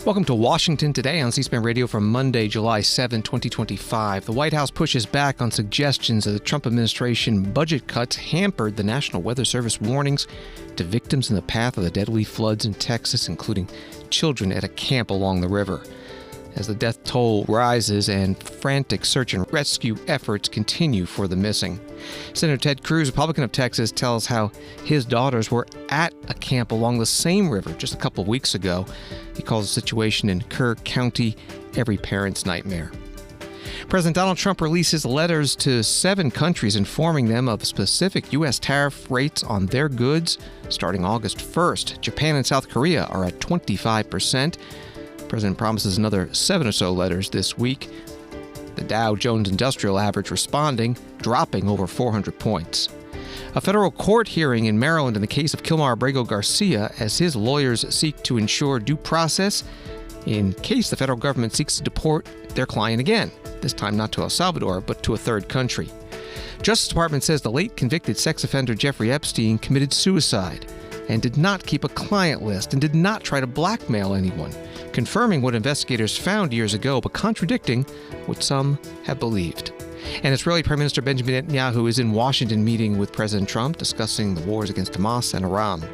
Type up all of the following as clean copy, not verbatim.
Welcome to Washington Today on C-SPAN Radio for Monday, July 7, 2025. The White House pushes back on suggestions that the Trump administration budget cuts hampered the National Weather Service warnings to victims in the path of the deadly floods in Texas, including children at a camp along the river. As the death toll rises and frantic search and rescue efforts continue for the missing. Senator Ted Cruz, Republican of Texas, tells how his daughters were at a camp along the same river just a couple of weeks ago. He calls the situation in Kerr County every parent's nightmare. President Donald Trump releases letters to 7 countries informing them of specific U.S. tariff rates on their goods starting August 1st. Japan and South Korea are at 25%. The president promises another 7 or so letters this week. The Dow Jones Industrial Average responding, dropping over 400 points. A federal court hearing in Maryland in the case of Kilmar Abrego Garcia as his lawyers seek to ensure due process in case the federal government seeks to deport their client again, this time not to El Salvador, but to a third country. Justice Department says the late convicted sex offender Jeffrey Epstein committed suicide and did not keep a client list and did not try to blackmail anyone, confirming what investigators found years ago, but contradicting what some have believed. And Israeli Prime Minister Benjamin Netanyahu is in Washington meeting with President Trump, discussing the wars against Hamas and Iran.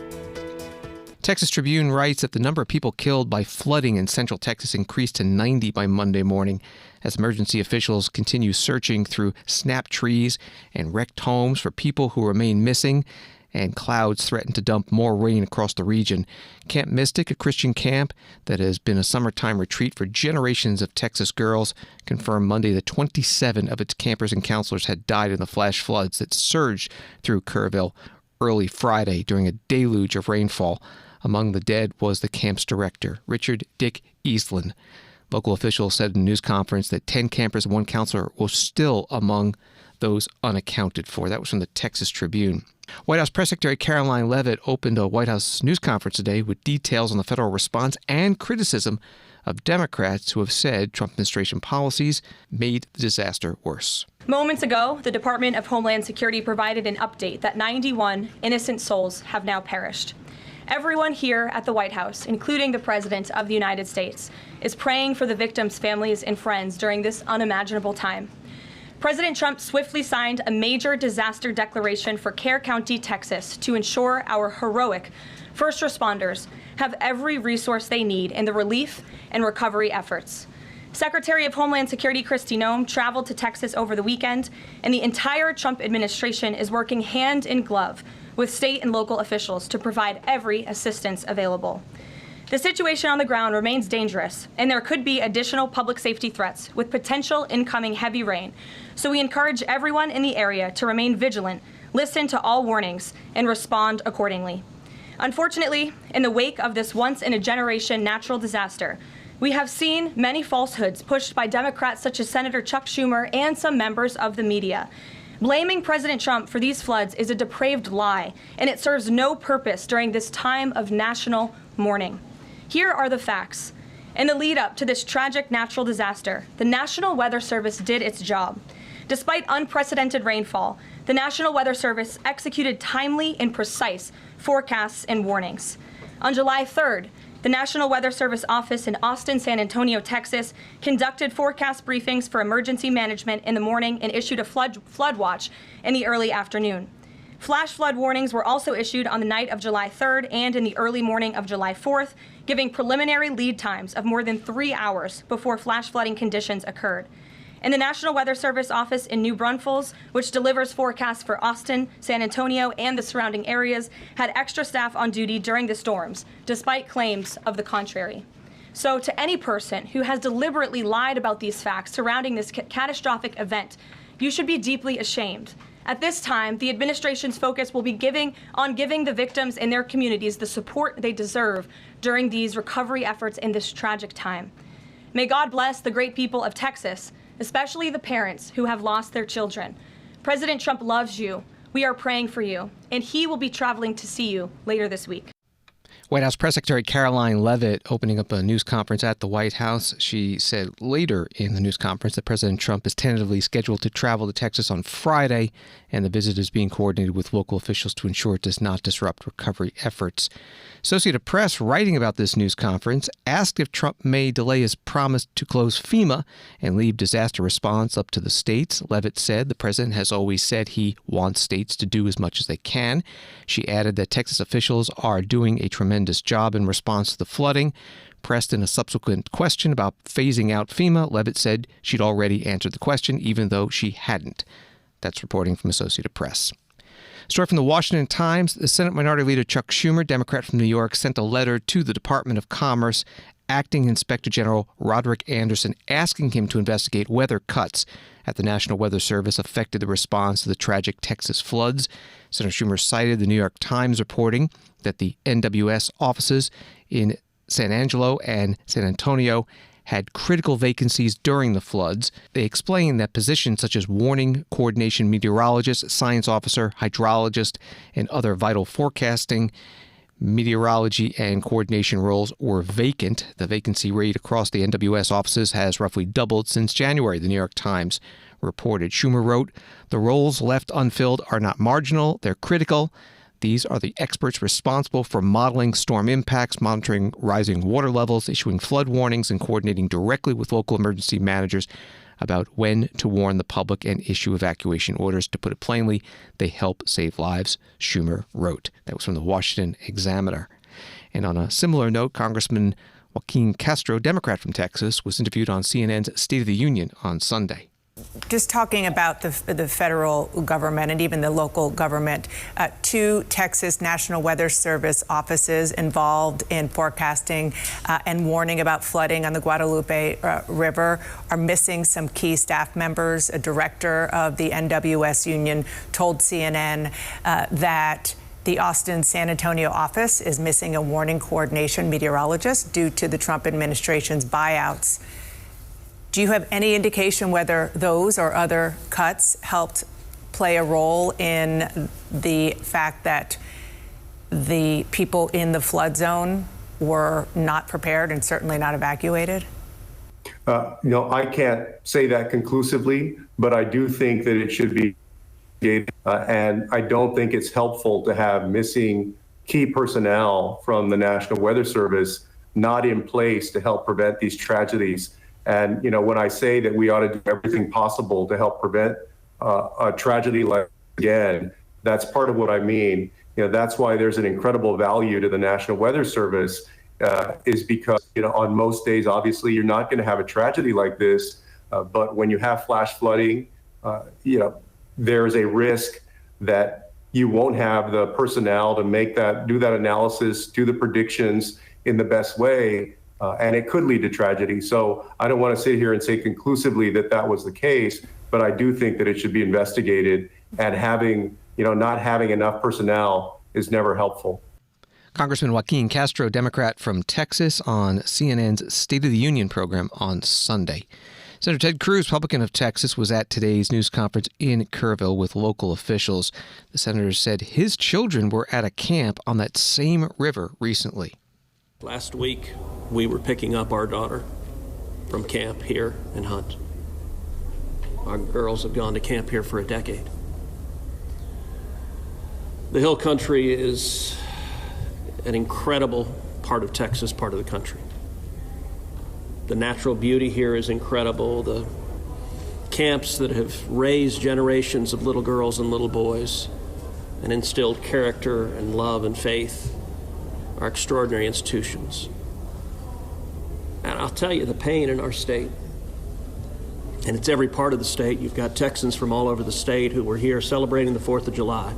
Texas Tribune writes that the number of people killed by flooding in central Texas increased to 90 by Monday morning as emergency officials continue searching through snapped trees and wrecked homes for people who remain missing, and clouds threaten to dump more rain across the region. Camp Mystic, a Christian camp that has been a summertime retreat for generations of Texas girls, confirmed Monday that 27 of its campers and counselors had died in the flash floods that surged through Kerrville early Friday during a deluge of rainfall. Among the dead was the camp's director, Richard Dick Eastland. Local officials said in a news conference that 10 campers and 1 counselor were still among those unaccounted for. That was from the Texas Tribune. White House Press Secretary Caroline Leavitt opened a White House news conference today with details on the federal response and criticism of Democrats who have said Trump administration policies made the disaster worse. Moments ago, the Department of Homeland Security provided an update that 91 innocent souls have now perished. Everyone here at the White House, including the President of the United States, is praying for the victims' families and friends during this unimaginable time. President Trump swiftly signed a major disaster declaration for Kerr County, Texas, to ensure our heroic first responders have every resource they need in the relief and recovery efforts. Secretary of Homeland Security Kristi Noem traveled to Texas over the weekend, and the entire Trump administration is working hand in glove with state and local officials to provide every assistance available. The situation on the ground remains dangerous, and there could be additional public safety threats with potential incoming heavy rain. So we encourage everyone in the area to remain vigilant, listen to all warnings, and respond accordingly. Unfortunately, in the wake of this once-in-a-generation natural disaster, we have seen many falsehoods pushed by Democrats such as Senator Chuck Schumer and some members of the media. Blaming President Trump for these floods is a depraved lie, and it serves no purpose during this time of national mourning. Here are the facts. In the lead up to this tragic natural disaster, the National Weather Service did its job. Despite unprecedented rainfall, the National Weather Service executed timely and precise forecasts and warnings. On July 3rd, the National Weather Service office in Austin, San Antonio, Texas, conducted forecast briefings for emergency management in the morning and issued a flood watch in the early afternoon. Flash flood warnings were also issued on the night of July 3rd and in the early morning of July 4th, giving preliminary lead times of more than 3 hours before flash flooding conditions occurred. And the National Weather Service office in New Braunfels, which delivers forecasts for Austin, San Antonio, and the surrounding areas, had extra staff on duty during the storms, despite claims of the contrary. So to any person who has deliberately lied about these facts surrounding this catastrophic event, you should be deeply ashamed. At this time, the administration's focus will be giving the victims and their communities the support they deserve during these recovery efforts in this tragic time. May God bless the great people of Texas, especially the parents who have lost their children. President Trump loves you. We are praying for you, and he will be traveling to see you later this week. White House Press Secretary Caroline Leavitt opening up a news conference at the White House. She said later in the news conference that President Trump is tentatively scheduled to travel to Texas on Friday, and the visit is being coordinated with local officials to ensure it does not disrupt recovery efforts. Associated Press, writing about this news conference, asked if Trump may delay his promise to close FEMA and leave disaster response up to the states. Leavitt said the president has always said he wants states to do as much as they can. She added that Texas officials are doing a tremendous job in response to the flooding. Pressed in a subsequent question about phasing out FEMA, Leavitt said she'd already answered the question, even though she hadn't. That's reporting from Associated Press. Story from the Washington Times. The Senate Minority Leader Chuck Schumer, Democrat from New York, sent a letter to the Department of Commerce, Acting Inspector General Roderick Anderson, asking him to investigate whether cuts at the National Weather Service affected the response to the tragic Texas floods. Senator Schumer cited the New York Times reporting that the NWS offices in San Angelo and San Antonio had critical vacancies during the floods. They explained that positions such as warning coordination meteorologist, science officer, hydrologist, and other vital forecasting, meteorology, and coordination roles were vacant. The vacancy rate across the NWS offices has roughly doubled since January, the New York Times reported. Schumer wrote, "The roles left unfilled are not marginal, they're critical. These are the experts responsible for modeling storm impacts, monitoring rising water levels, issuing flood warnings, and coordinating directly with local emergency managers about when to warn the public and issue evacuation orders. To put it plainly, they help save lives," Schumer wrote. That was from the Washington Examiner. And on a similar note, Congressman Joaquin Castro, Democrat from Texas, was interviewed on CNN's State of the Union on Sunday. Just talking about the federal government and even the local government, 2 Texas National Weather Service offices involved in forecasting and warning about flooding on the Guadalupe River are missing some key staff members. A director of the NWS union told CNN that the Austin San Antonio office is missing a warning coordination meteorologist due to the Trump administration's buyouts. Do you have any indication whether those or other cuts helped play a role in the fact that the people in the flood zone were not prepared and certainly not evacuated? I can't say that conclusively, but I do think that it should be, and I don't think it's helpful to have missing key personnel from the National Weather Service not in place to help prevent these tragedies. And, when I say that we ought to do everything possible to help prevent a tragedy like again, that's part of what I mean. That's why there's an incredible value to the National Weather Service, is because, on most days, obviously, you're not going to have a tragedy like this. But when you have flash flooding, there's a risk that you won't have the personnel to do that analysis, do the predictions in the best way. And it could lead to tragedy. So I don't want to sit here and say conclusively that that was the case, but I do think that it should be investigated, and not having enough personnel is never helpful. Congressman Joaquin Castro, Democrat from Texas, on CNN's State of the Union program on Sunday. Senator Ted Cruz, Republican of Texas, was at today's news conference in Kerrville with local officials. The senator said his children were at a camp on that same river recently. Last week, we were picking up our daughter from camp here in Hunt. Our girls have gone to camp here for a decade. The Hill Country is an incredible part of Texas, part of the country. The natural beauty here is incredible. The camps that have raised generations of little girls and little boys and instilled character and love and faith are extraordinary institutions. And I'll tell you, the pain in our state, and it's every part of the state. You've got Texans from all over the state who were here celebrating the 4th of July.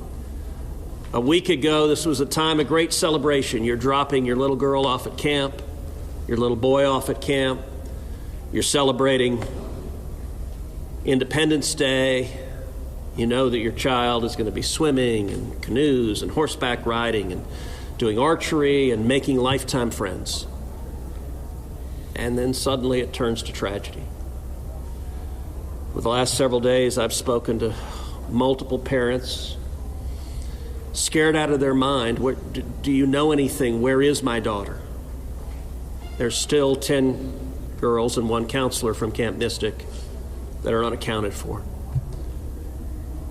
A week ago, this was a time of great celebration. You're dropping your little girl off at camp, your little boy off at camp. You're celebrating Independence Day. You know that your child is going to be swimming and canoes and horseback riding and doing archery and making lifetime friends. And then suddenly it turns to tragedy. For the last several days, I've spoken to multiple parents scared out of their mind. Do you know anything? Where is my daughter? There's still 10 girls and 1 counselor from Camp Mystic that are unaccounted for.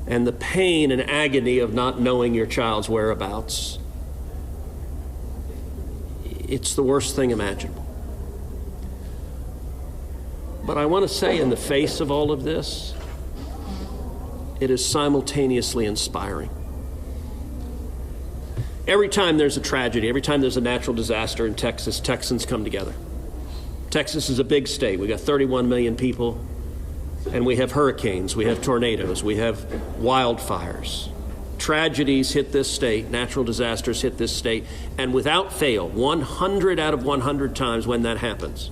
And the pain and agony of not knowing your child's whereabouts, it's the worst thing imaginable. But I want to say, in the face of all of this, it is simultaneously inspiring. Every time there's a tragedy, every time there's a natural disaster in Texas, Texans come together. Texas is a big state. We got 31 million people, and we have hurricanes, we have tornadoes, we have wildfires. Tragedies hit this state, natural disasters hit this state, and without fail, 100 out of 100 times when that happens,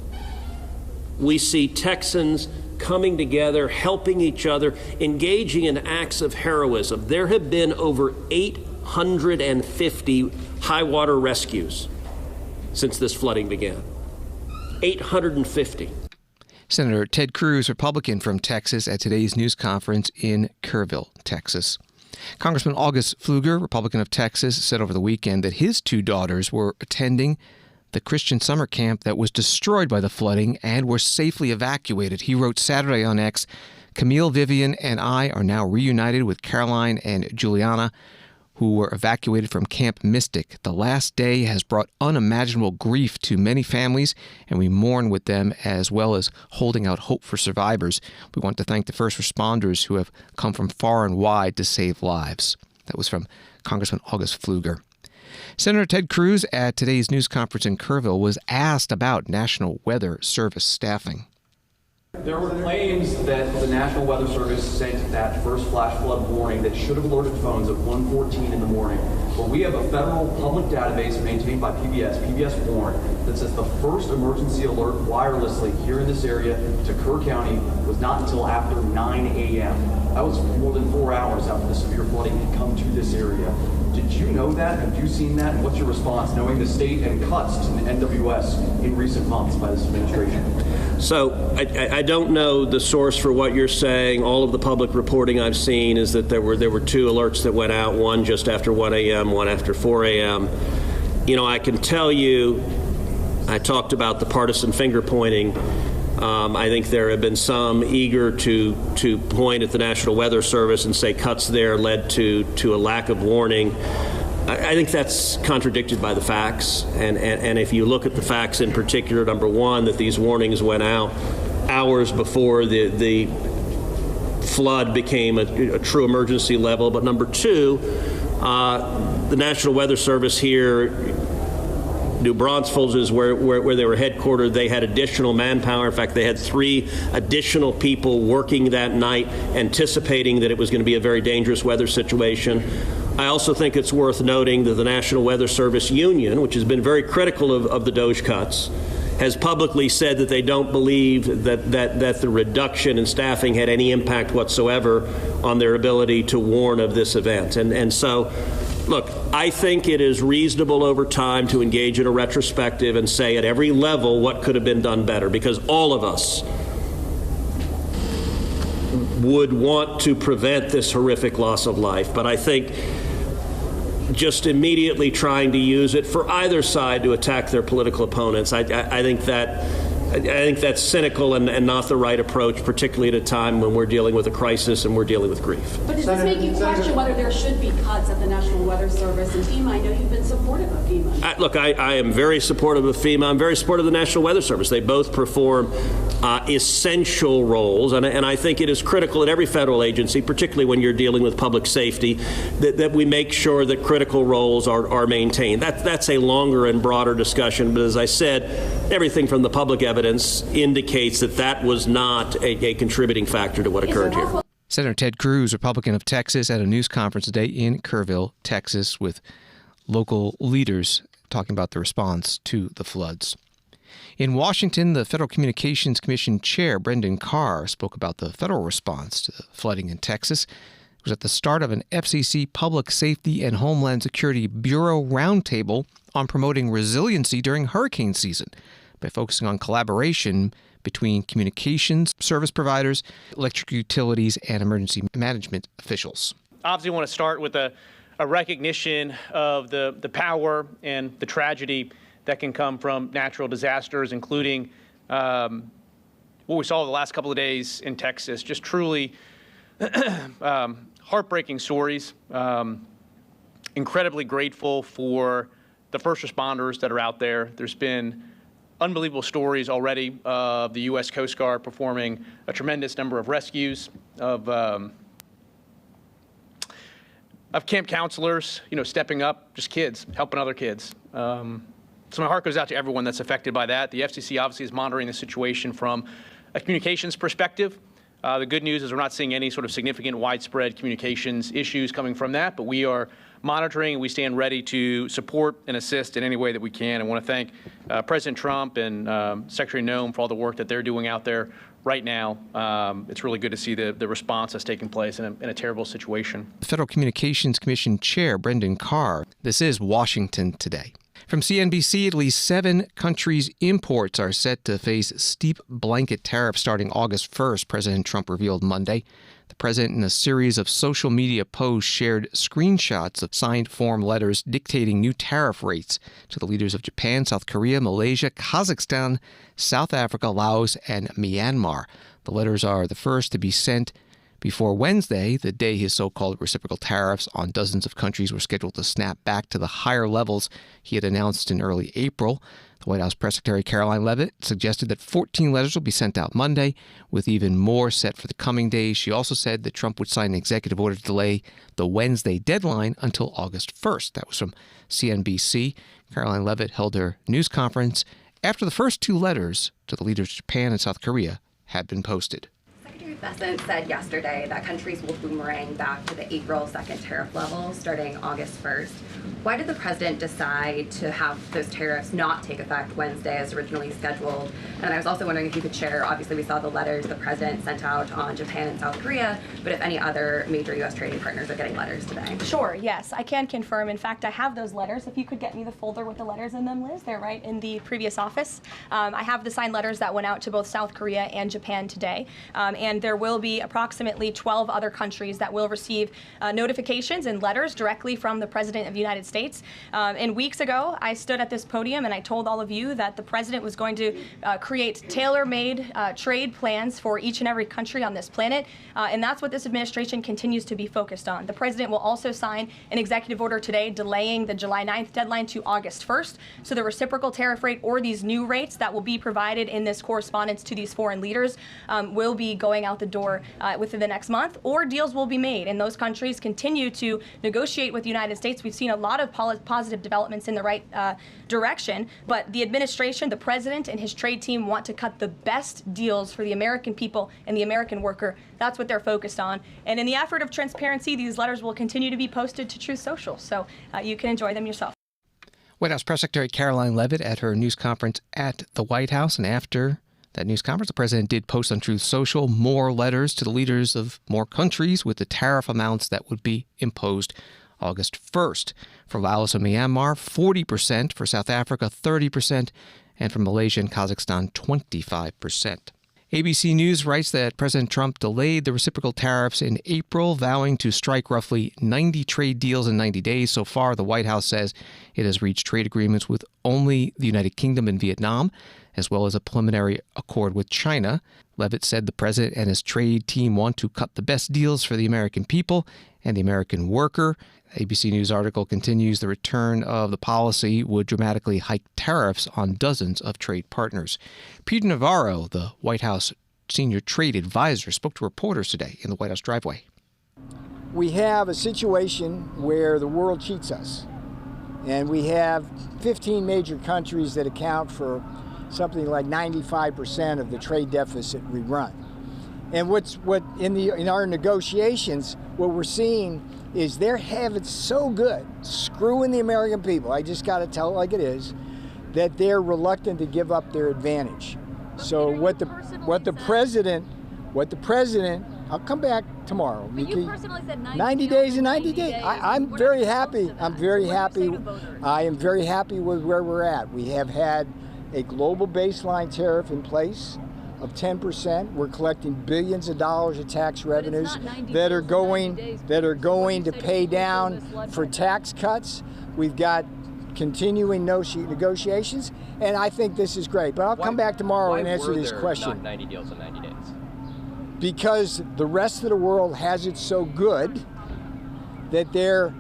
we see Texans coming together, helping each other, engaging in acts of heroism. There have been over 850 high water rescues since this flooding began. 850. Senator Ted Cruz, Republican from Texas, at today's news conference in Kerrville, Texas. Congressman August Pfluger, Republican of Texas, said over the weekend that his 2 daughters were attending the Christian summer camp that was destroyed by the flooding and were safely evacuated. He wrote Saturday on X, "Camille, Vivian, and I are now reunited with Caroline and Juliana, who were evacuated from Camp Mystic. The last day has brought unimaginable grief to many families, and we mourn with them as well as holding out hope for survivors. We want to thank the first responders who have come from far and wide to save lives." That was from Congressman August Pfluger. Senator Ted Cruz at today's news conference in Kerrville was asked about National Weather Service staffing. There were claims that the National Weather Service sent that first flash flood warning that should have alerted phones at 1:14 in the morning. But we have a federal public database maintained by PBS Warn, that says the first emergency alert wirelessly here in this area to Kerr County was not until after 9 a.m. That was more than 4 hours after the severe flooding had come to this area. Did you know that? Have you seen that? And what's your response, knowing the state and cuts to the NWS in recent months by this administration? So I don't know the source for what you're saying. All of the public reporting I've seen is that there were 2 alerts that went out, one just after 1 a.m., one after 4 a.m. You know, I can tell you, I talked about the partisan finger pointing. I think there have been some eager to point at the National Weather Service and say cuts there led to a lack of warning. I think that's contradicted by the facts. And if you look at the facts in particular, number one, that these warnings went out hours before the flood became a true emergency level. But number two, the National Weather Service here, New Braunfels is where they were headquartered. They had additional manpower. In fact, they had 3 additional people working that night, anticipating that it was going to be a very dangerous weather situation. I also think it's worth noting that the National Weather Service Union, which has been very critical of the DOGE cuts, has publicly said that they don't believe that the reduction in staffing had any impact whatsoever on their ability to warn of this event. And so, look, I think it is reasonable over time to engage in a retrospective and say at every level what could have been done better, because all of us would want to prevent this horrific loss of life. But I think just immediately trying to use it for either side to attack their political opponents, I think that's cynical and not the right approach, particularly at a time when we're dealing with a crisis and we're dealing with grief. But does this make you question whether there should be cuts at the National Weather Service and FEMA? I know you've been supportive of FEMA. Look, I am very supportive of FEMA. I'm very supportive of the National Weather Service. They both perform essential roles, and I think it is critical at every federal agency, particularly when you're dealing with public safety, that we make sure that critical roles are maintained. That's a longer and broader discussion, but as I said, everything from the public evidence indicates that was not a contributing factor to what occurred here. Senator Ted Cruz, Republican of Texas, at a news conference today in Kerrville, Texas, with local leaders talking about the response to the floods. In Washington, the Federal Communications Commission Chair, Brendan Carr, spoke about the federal response to the flooding in Texas. It was at the start of an FCC Public Safety and Homeland Security Bureau roundtable on promoting resiliency during hurricane season by focusing on collaboration between communications service providers, electric utilities, and emergency management officials. Obviously, we want to start with a a recognition of the power and the tragedy that can come from natural disasters, including what we saw the last couple of days in Texas. Just truly heartbreaking stories. Incredibly grateful for the first responders that are out there. There's been unbelievable stories already of the U.S. Coast Guard performing a tremendous number of rescues, of camp counselors, stepping up, just kids, helping other kids. So my heart goes out to everyone that's affected by that. The FCC obviously is monitoring the situation from a communications perspective. The good news is we're not seeing any sort of significant widespread communications issues coming from that, but we are monitoring and we stand ready to support and assist in any way that we can. I want to thank President Trump and Secretary Noem for all the work that they're doing out there right now. It's really good to see the response that's taking place in a terrible situation. The Federal Communications Commission Chair Brendan Carr. This is Washington Today. From CNBC, at least 7 countries' imports are set to face steep blanket tariffs starting August 1st, President Trump revealed Monday. The president, in a series of social media posts, shared screenshots of signed form letters dictating new tariff rates to the leaders of Japan, South Korea, Malaysia, Kazakhstan, South Africa, Laos, and Myanmar. The letters are the first to be sent before Wednesday, the day his so-called reciprocal tariffs on dozens of countries were scheduled to snap back to the higher levels he had announced in early April. The White House Press Secretary Caroline Leavitt suggested that 14 letters will be sent out Monday, with even more set for the coming days. She also said that Trump would sign an executive order to delay the Wednesday deadline until August 1st. That was from CNBC. Caroline Leavitt held her news conference after the first 2 letters to the leaders of Japan and South Korea had been posted. Bessent said yesterday that countries will boomerang back to the April 2nd tariff level starting August 1st. Why did the president decide to have those tariffs not take effect Wednesday as originally scheduled? And I was also wondering if you could share, obviously we saw the letters the president sent out on Japan and South Korea, but if any other major U.S. trading partners are getting letters today. Sure, yes, I can confirm. In fact, I have those letters. If you could get me the folder with the letters in them, Liz, they're right in the previous office. I have the signed letters that went out to both South Korea and Japan today. And there will be approximately 12 other countries that will receive notifications and letters directly from the President of the United States. And weeks ago, I stood at this podium and I told all of you that the President was going to create tailor-made trade plans for each and every country on this planet. And that's what this administration continues to be focused on. The President will also sign an executive order today delaying the July 9th deadline to August 1st. So the reciprocal tariff rate or these new rates that will be provided in this correspondence to these foreign leaders will be going out the door within the next month, or deals will be made. And those countries continue to negotiate with the United States. We've seen a lot of positive developments in the right direction, but the administration, the president, and his trade team want to cut the best deals for the American people and the American worker. That's what they're focused on. And in the effort of transparency, these letters will continue to be posted to Truth Social, so you can enjoy them yourself. White House Press Secretary Caroline Leavitt at her news conference at the White House, and after that news conference, the president did post on Truth Social more letters to the leaders of more countries with the tariff amounts that would be imposed August 1st. For Laos and Myanmar, 40%, for South Africa, 30%, and for Malaysia and Kazakhstan, 25%. ABC News writes that President Trump delayed the reciprocal tariffs in April, vowing to strike roughly 90 trade deals in 90 days. So far, the White House says it has reached trade agreements with only the United Kingdom and Vietnam, as well as a preliminary accord with China. Leavitt said the president and his trade team want to cut the best deals for the American people and the American worker. The ABC News article continues, the return of the policy would dramatically hike tariffs on dozens of trade partners. Peter Navarro, the White House senior trade advisor, spoke to reporters today in the White House driveway. We have a situation where the world cheats us, and we have 15 major countries that account for something like 95% of the trade deficit we run. And in our negotiations, what we're seeing is they're having so good, screwing the American people, I just got to tell it like it is, that they're reluctant to give up their advantage. So what the president, I'll come back tomorrow. But you personally said 90 days and 90 days. I'm very happy. I'm very happy. I am very happy with where we're at. We have had a global baseline tariff in place. of 10%. We're collecting billions of dollars of tax revenues that are going to pay down for tax cuts. We've got continuing negotiations, and I think this is great. But I'll come back tomorrow and answer this question. Not 90 deals in 90 days? Because the rest of the world has it so good that they're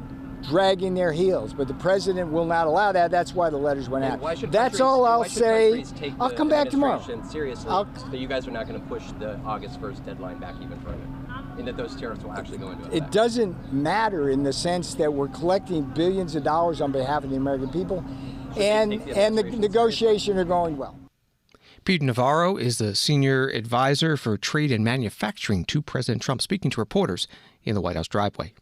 dragging their heels, but the president will not allow that. That's why the letters went out. That's all I'll say. I'll come back tomorrow. Seriously, that you guys are not going to push the August 1st deadline back even further, and that those tariffs will actually go into effect. It doesn't matter in the sense that we're collecting billions of dollars on behalf of the American people, and the negotiations are going well. Peter Navarro is the senior advisor for trade and manufacturing to President Trump, speaking to reporters in the White House driveway.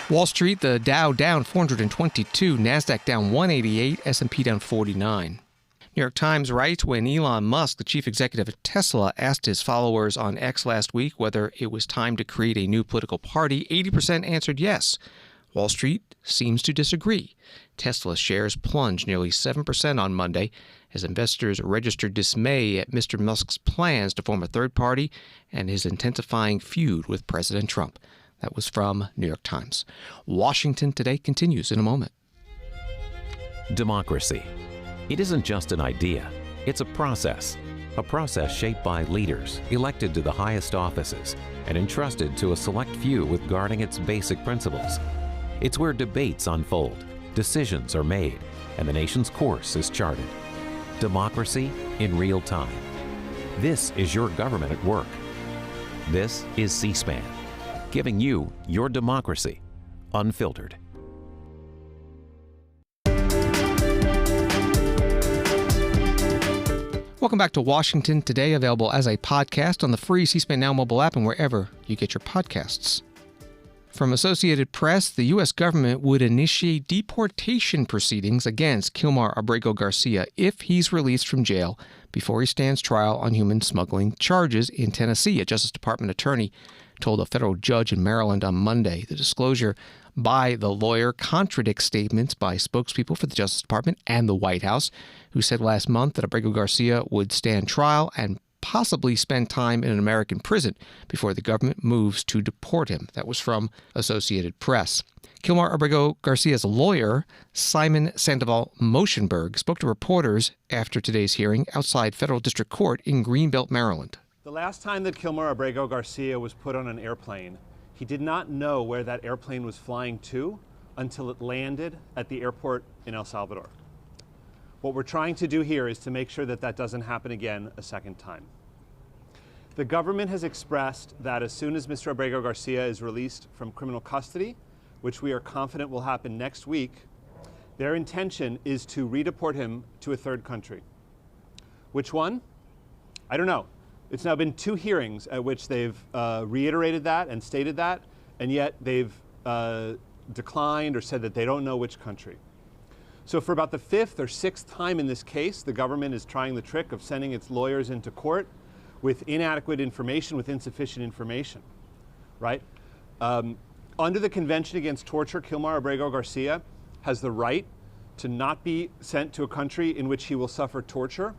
Wall Street, the Dow down 422, NASDAQ down 188, S&P down 49. New York Times writes when Elon Musk, the chief executive of Tesla, asked his followers on X last week whether it was time to create a new political party, 80% answered yes. Wall Street seems to disagree. Tesla shares plunged nearly 7% on Monday as investors registered dismay at Mr. Musk's plans to form a third party and his intensifying feud with President Trump. That was from New York Times. Washington Today continues in a moment. Democracy. It isn't just an idea. It's a process shaped by leaders elected to the highest offices and entrusted to a select few with guarding its basic principles. It's where debates unfold, decisions are made, and the nation's course is charted. Democracy in real time. This is your government at work. This is C-SPAN, giving you your democracy unfiltered. Welcome back to Washington Today, available as a podcast on the free C-SPAN Now mobile app and wherever you get your podcasts. From Associated Press, the U.S. government would initiate deportation proceedings against Kilmar Abrego Garcia if he's released from jail before he stands trial on human smuggling charges in Tennessee. A Justice Department attorney told a federal judge in Maryland on Monday. The disclosure by the lawyer contradicts statements by spokespeople for the Justice Department and the White House, who said last month that Abrego Garcia would stand trial and possibly spend time in an American prison before the government moves to deport him. That was from Associated Press. Kilmar Abrego Garcia's lawyer, Simon Sandoval Moshenberg, spoke to reporters after today's hearing outside Federal District Court in Greenbelt, Maryland. The last time that Kilmar Abrego Garcia was put on an airplane, he did not know where that airplane was flying to until it landed at the airport in El Salvador. What we're trying to do here is to make sure that that doesn't happen again a second time. The government has expressed that as soon as Mr. Abrego Garcia is released from criminal custody, which we are confident will happen next week, their intention is to redeport him to a third country. Which one? I don't know. It's now been 2 hearings at which they've reiterated that and stated that, and yet they've declined or said that they don't know which country. So for about the 5th or 6th time in this case, the government is trying the trick of sending its lawyers into court with inadequate information, with insufficient information, right? Under the Convention Against Torture, Kilmar Abrego Garcia has the right to not be sent to a country in which he will suffer torture,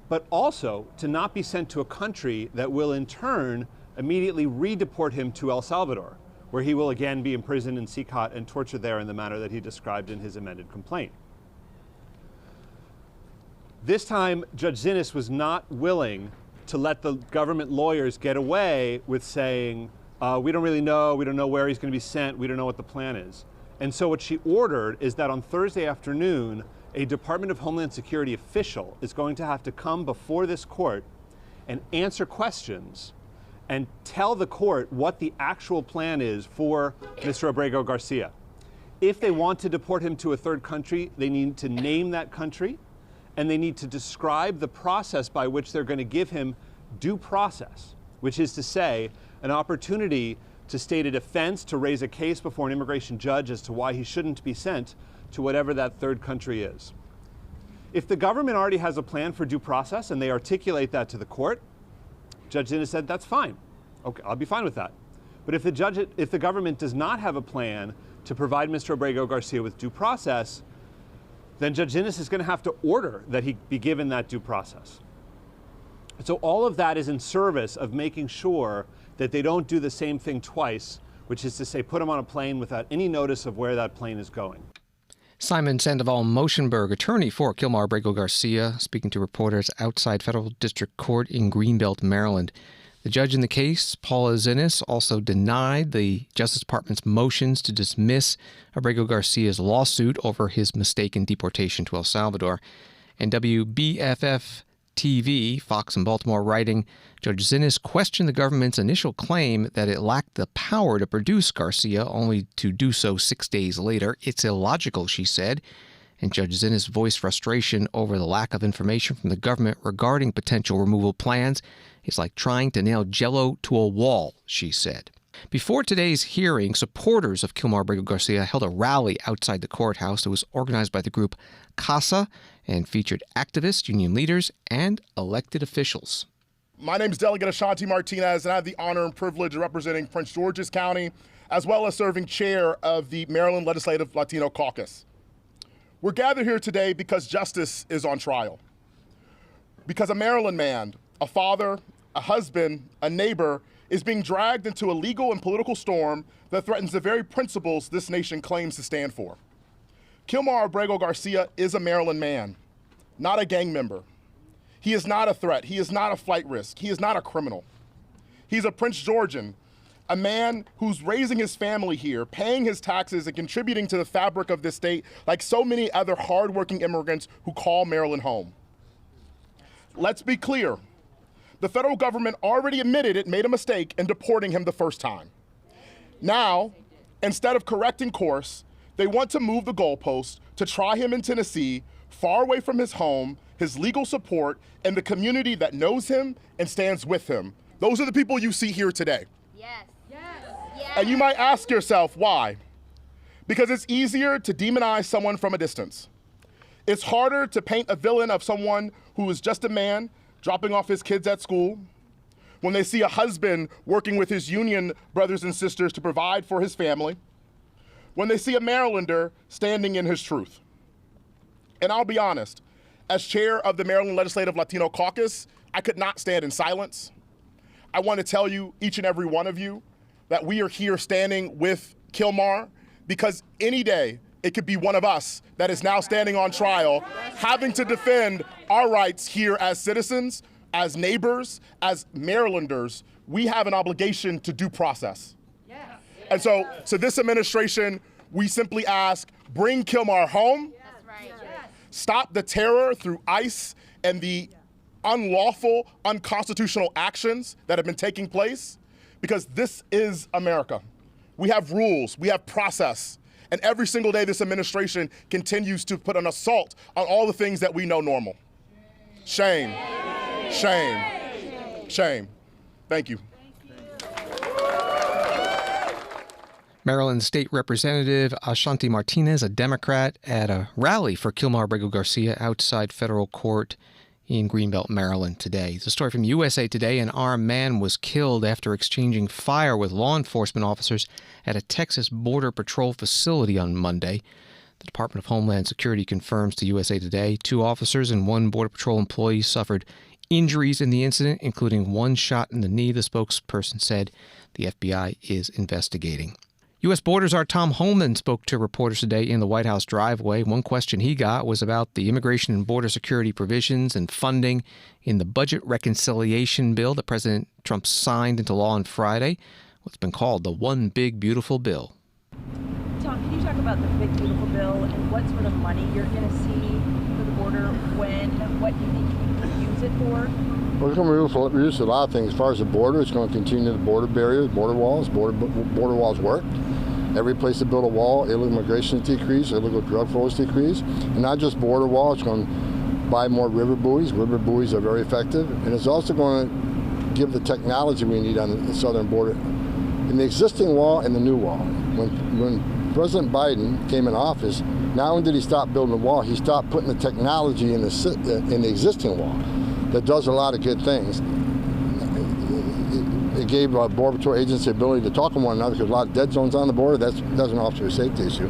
but also to not be sent to a country that will in turn immediately redeport him to El Salvador, where he will again be imprisoned and seek out and tortured there in the manner that he described in his amended complaint. This time, Judge Zinnes was not willing to let the government lawyers get away with saying, we don't really know, we don't know where he's going to be sent, we don't know what the plan is. And so what she ordered is that on Thursday afternoon, a Department of Homeland Security official is going to have to come before this court and answer questions and tell the court what the actual plan is for Mr. Abrego Garcia. If they want to deport him to a third country, they need to name that country, and they need to describe the process by which they're going to give him due process, which is to say, an opportunity to state a defense, to raise a case before an immigration judge as to why he shouldn't be sent to whatever that third country is. If the government already has a plan for due process and they articulate that to the court, Judge Zinnes said, that's fine. Okay, I'll be fine with that. But if the government does not have a plan to provide Mr. Abrego Garcia with due process, then Judge Zinnes is going to have to order that he be given that due process. So all of that is in service of making sure that they don't do the same thing twice, which is to say put them on a plane without any notice of where that plane is going. Simon Sandoval Moschenberg, attorney for Kilmar Abrego Garcia, speaking to reporters outside Federal District Court in Greenbelt, Maryland. The judge in the case, Paula Zinnes, also denied the Justice Department's motions to dismiss Abrego Garcia's lawsuit over his mistaken deportation to El Salvador. And WBFF TV, Fox in Baltimore, writing, Judge Zinnes questioned the government's initial claim that it lacked the power to produce Garcia, only to do so 6 days later. It's illogical, she said. And Judge Zinnes voiced frustration over the lack of information from the government regarding potential removal plans. It's like trying to nail Jell-O to a wall, she said. Before today's hearing, supporters of Kilmar Abrego Garcia held a rally outside the courthouse that was organized by the group CASA and featured activists, union leaders, and elected officials. My name is Delegate Ashanti Martinez, and I have the honor and privilege of representing Prince George's County, as well as serving chair of the Maryland Legislative Latino Caucus. We're gathered here today because justice is on trial. Because a Maryland man, a father, a husband, a neighbor, is being dragged into a legal and political storm that threatens the very principles this nation claims to stand for. Kilmar Abrego Garcia is a Maryland man, not a gang member. He is not a threat. He is not a flight risk. He is not a criminal. He's a Prince Georgian, a man who's raising his family here, paying his taxes and contributing to the fabric of this state like so many other hardworking immigrants who call Maryland home. Let's be clear. The federal government already admitted it made a mistake in deporting him the first time. Now, instead of correcting course, they want to move the goalpost to try him in Tennessee, far away from his home, his legal support, and the community that knows him and stands with him. Those are the people you see here today. Yes. Yes. And you might ask yourself, why? Because it's easier to demonize someone from a distance. It's harder to paint a villain of someone who is just a man dropping off his kids at school, when they see a husband working with his union brothers and sisters to provide for his family, when they see a Marylander standing in his truth. And I'll be honest, as chair of the Maryland Legislative Latino Caucus, I could not stand in silence. I want to tell you, each and every one of you, that we are here standing with Kilmar because any day it could be one of us that is now standing on trial, having to defend our rights here as citizens, as neighbors, as Marylanders. We have an obligation to due process. Yes. And so this administration, we simply ask, bring Kilmar home. That's right. Yes. Stop the terror through ICE and the unlawful, unconstitutional actions that have been taking place, because this is America. We have rules, we have process. And every single day, this administration continues to put an assault on all the things that we know normal. Shame, shame, shame. Thank you. Maryland State Representative Ashanti Martinez, a Democrat, at a rally for Kilmar Abrego Garcia outside federal court in Greenbelt, Maryland today. It's a story from USA Today. An armed man was killed after exchanging fire with law enforcement officers at a Texas Border Patrol facility on Monday. The Department of Homeland Security confirms to USA Today 2 officers and 1 Border Patrol employee suffered injuries in the incident, including 1 shot in the knee, the spokesperson said. The FBI is investigating. U.S. Border Czar Tom Homan spoke to reporters today in the White House driveway. One question he got was about the immigration and border security provisions and funding in the budget reconciliation bill that President Trump signed into law on Friday, what's been called the One Big Beautiful Bill. Tom, can you talk about the Big Beautiful Bill and what sort of money you're going to see for the border, when, what you think you can use it for? Well, it's going to reduce a lot of things. As far as the border, it's going to continue the border barriers, border walls. Border walls work. Every place to build a wall, illegal immigration is decreased, illegal drug flow is decreased. And not just border walls, it's going to buy more river buoys. River buoys are very effective. And it's also going to give the technology we need on the southern border. In the existing wall and the new wall. When President Biden came in office, not only did he stop building the wall, he stopped putting the technology in the existing wall that does a lot of good things. It gave Border Patrol agents the ability to talk to one another, because a lot of dead zones on the border, that's an officer safety issue.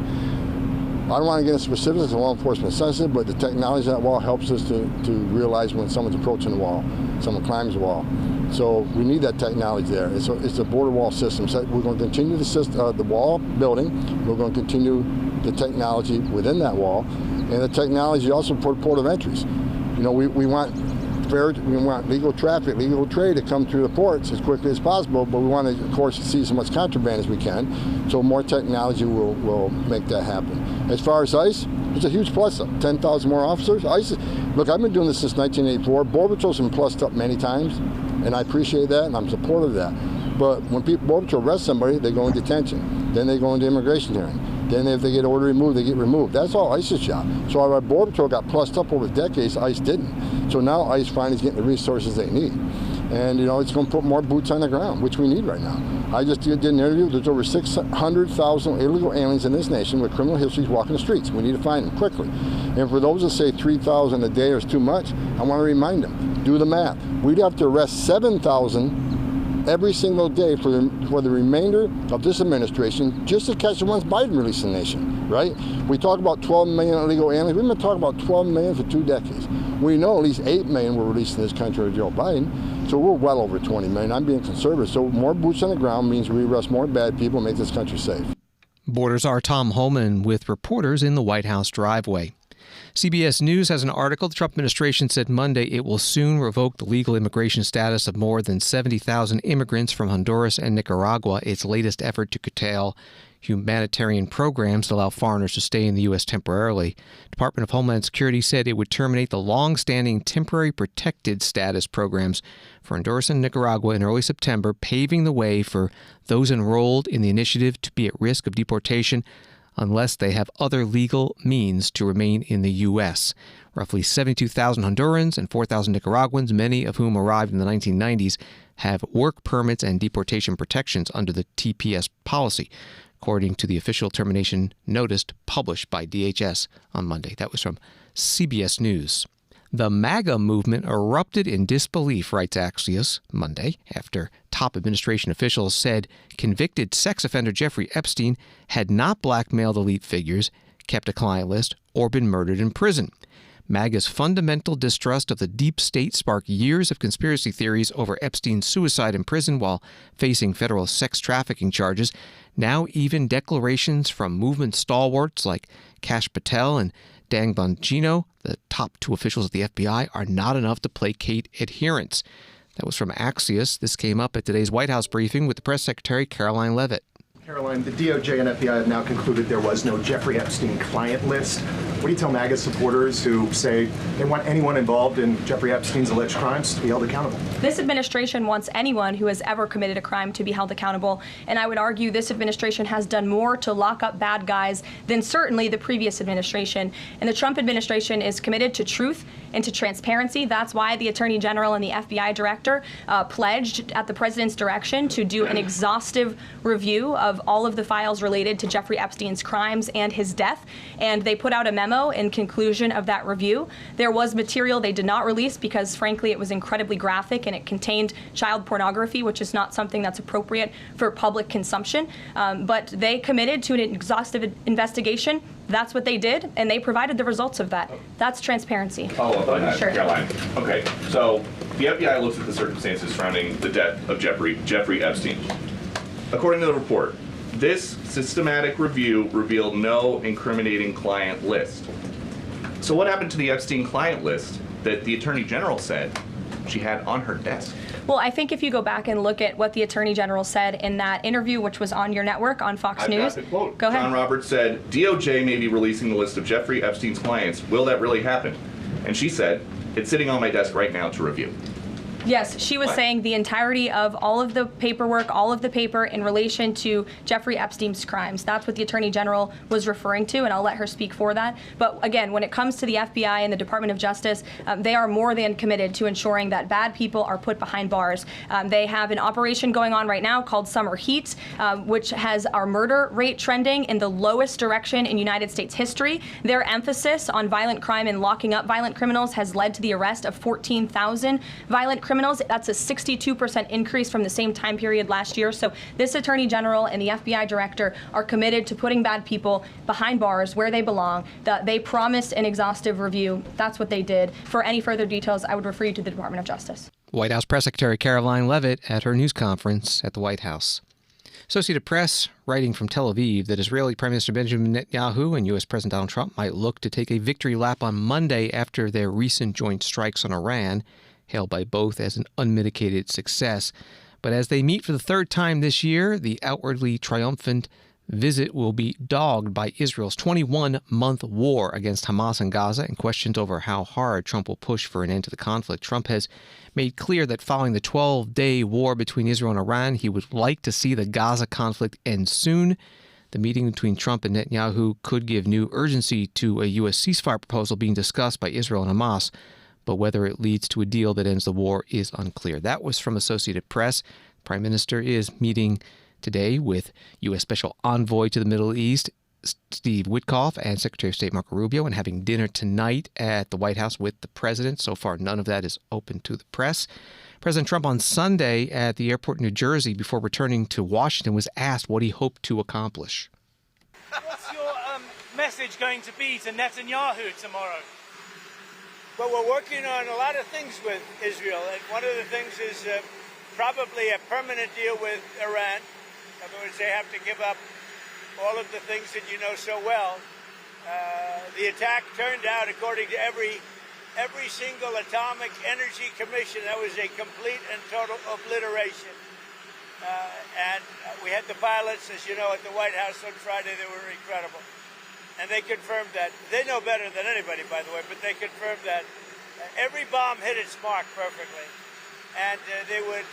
don't want to get into specifics, it's law enforcement sensitive, but the technology on that wall helps us to realize when someone's approaching the wall, someone climbs the wall. So we need that technology there. It's a border wall system. So we're going to continue the wall building. We're going to continue the technology within that wall, and the technology also for port of entries. You know, we want legal traffic, legal trade to come through the ports as quickly as possible, but we want to, of course, see as much contraband as we can. So more technology will make that happen. As far as ICE, it's a huge plus up. 10,000 more officers. ICE, look, I've been doing this since 1984. Border Patrol's been plussed up many times, and I appreciate that, and I'm supportive of that. But when Border Patrol arrest somebody, they go in detention. Then they go into immigration hearing. Then if they get ordered removed, they get removed. That's all ICE's job. So our Border Patrol got plussed up over decades, ICE didn't. So now ICE finally is getting the resources they need. And, you know, it's going to put more boots on the ground, which we need right now. I just did an interview. There's over 600,000 illegal aliens in this nation with criminal histories walking the streets. We need to find them quickly. And for those that say 3,000 a day is too much, I want to remind them, do the math. We'd have to arrest 7,000 every single day for the remainder of this administration just to catch the ones Biden released in the nation, right? We talk about 12 million illegal aliens. We've been talking about 12 million for 2 decades. We know at least 8 million were released in this country with Joe Biden, so we're well over 20 million. I'm being conservative. So more boots on the ground means we arrest more bad people and make this country safe. Borders are Tom Holman with reporters in the White House driveway. CBS News has an article. The Trump administration said Monday it will soon revoke the legal immigration status of more than 70,000 immigrants from Honduras and Nicaragua, its latest effort to curtail humanitarian programs to allow foreigners to stay in the U.S. temporarily. Department of Homeland Security said it would terminate the long-standing temporary protected status programs for Honduras and Nicaragua in early September, paving the way for those enrolled in the initiative to be at risk of deportation unless they have other legal means to remain in the U.S. Roughly 72,000 Hondurans and 4,000 Nicaraguans, many of whom arrived in the 1990s, have work permits and deportation protections under the TPS policy, according to the official termination notice published by DHS on Monday. That was from CBS News. The MAGA movement erupted in disbelief, writes Axios Monday, after top administration officials said convicted sex offender Jeffrey Epstein had not blackmailed elite figures, kept a client list, or been murdered in prison. MAGA's fundamental distrust of the deep state sparked years of conspiracy theories over Epstein's suicide in prison while facing federal sex trafficking charges. Now even declarations from movement stalwarts like Kash Patel and Dan Bongino, the top 2 officials of the FBI, are not enough to placate adherents. That was from Axios. This came up at today's White House briefing with the press secretary, Caroline Leavitt. Caroline, the DOJ and FBI have now concluded there was no Jeffrey Epstein client list. What do you tell MAGA supporters who say they want anyone involved in Jeffrey Epstein's alleged crimes to be held accountable? This administration wants anyone who has ever committed a crime to be held accountable, and I would argue this administration has done more to lock up bad guys than certainly the previous administration. And the Trump administration is committed to truth and to transparency. That's why the Attorney General and the FBI Director pledged at the President's direction to do an exhaustive review of all of the files related to Jeffrey Epstein's crimes and his death. And they put out a memo in conclusion of that review. There was material they did not release because, frankly, it was incredibly graphic and it contained child pornography, which is not something that's appropriate for public consumption. But they committed to an exhaustive investigation. That's what they did, and they provided the results of that. That's transparency. Follow up on that, sure. Caroline. Okay, so the FBI looks at the circumstances surrounding the death of Jeffrey Epstein. According to the report, this systematic review revealed no incriminating client list. So what happened to the Epstein client list that the Attorney General said she had on her desk? Well, I think if you go back and look at what the Attorney General said in that interview, which was on your network, on Fox News. Got the quote. Go ahead. John Roberts said, DOJ may be releasing the list of Jeffrey Epstein's clients. Will that really happen? And she said, it's sitting on my desk right now to review. Yes, she was saying the entirety of all of the paperwork, all of the paper in relation to Jeffrey Epstein's crimes. That's what the Attorney General was referring to, and I'll let her speak for that. But again, when it comes to the FBI and the Department of Justice, they are more than committed to ensuring that bad people are put behind bars. They have an operation going on right now called Summer Heat, which has our murder rate trending in the lowest direction in United States history. Their emphasis on violent crime and locking up violent criminals has led to the arrest of 14,000 violent criminals criminals. That's a 62% increase from the same time period last year. So this Attorney General and the FBI Director are committed to putting bad people behind bars where they belong. They promised an exhaustive review. That's what they did. For any further details, I would refer you to the Department of Justice. White House Press Secretary Caroline Leavitt at her news conference at the White House. Associated Press, writing from Tel Aviv, that Israeli Prime Minister Benjamin Netanyahu and U.S. President Donald Trump might look to take a victory lap on Monday after their recent joint strikes on Iran, hailed by both as an unmitigated success. But as they meet for the third time this year, the outwardly triumphant visit will be dogged by Israel's 21-month war against Hamas in Gaza and questions over how hard Trump will push for an end to the conflict. Trump has made clear that following the 12-day war between Israel and Iran, he would like to see the Gaza conflict end soon. The meeting between Trump and Netanyahu could give new urgency to a U.S. ceasefire proposal being discussed by Israel and Hamas, but whether it leads to a deal that ends the war is unclear. That was from Associated Press. The Prime Minister is meeting today with U.S. Special Envoy to the Middle East, Steve Witkoff, and Secretary of State Marco Rubio, and having dinner tonight at the White House with the president. So far, none of that is open to the press. President Trump on Sunday at the airport in New Jersey before returning to Washington was asked what he hoped to accomplish. What's your message going to be to Netanyahu tomorrow? Well, we're working on a lot of things with Israel, and one of the things is probably a permanent deal with Iran. In other words, they have to give up all of the things that you know so well. The attack turned out, according to every single atomic energy commission, that was a complete and total obliteration. And we had the pilots, as you know, at the White House on Friday. They were incredible. And they confirmed that. They know better than anybody, by the way, but they confirmed that. Every bomb hit its mark perfectly. And they would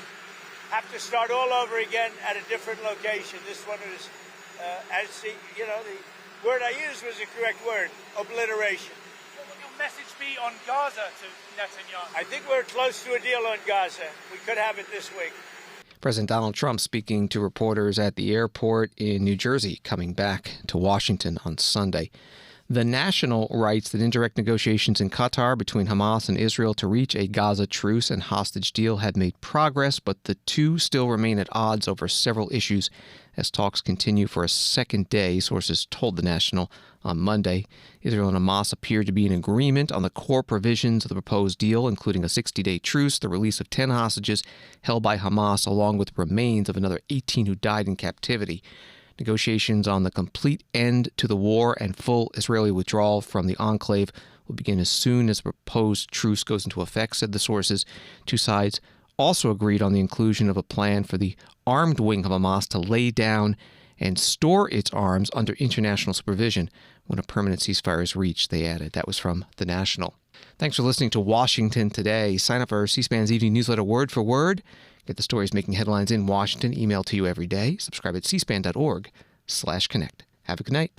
have to start all over again at a different location. This one was, the word I used was the correct word, obliteration. What will your message be on Gaza to Netanyahu? I think we're close to a deal on Gaza. We could have it this week. President Donald Trump speaking to reporters at the airport in New Jersey, coming back to Washington on Sunday. The National writes that indirect negotiations in Qatar between Hamas and Israel to reach a Gaza truce and hostage deal had made progress, but the two still remain at odds over several issues as talks continue for a second day, sources told the National on Monday. Israel and Hamas appear to be in agreement on the core provisions of the proposed deal, including a 60-day truce, the release of 10 hostages held by Hamas, along with remains of another 18 who died in captivity. Negotiations on the complete end to the war and full Israeli withdrawal from the enclave will begin as soon as the proposed truce goes into effect, said the sources. Two sides also agreed on the inclusion of a plan for the armed wing of Hamas to lay down and store its arms under international supervision when a permanent ceasefire is reached, they added. That was from The National. Thanks for listening to Washington Today. Sign up for C-SPAN's evening newsletter word for word. Get the stories making headlines in Washington emailed to you every day. Subscribe at cspan.org/connect. Have a good night.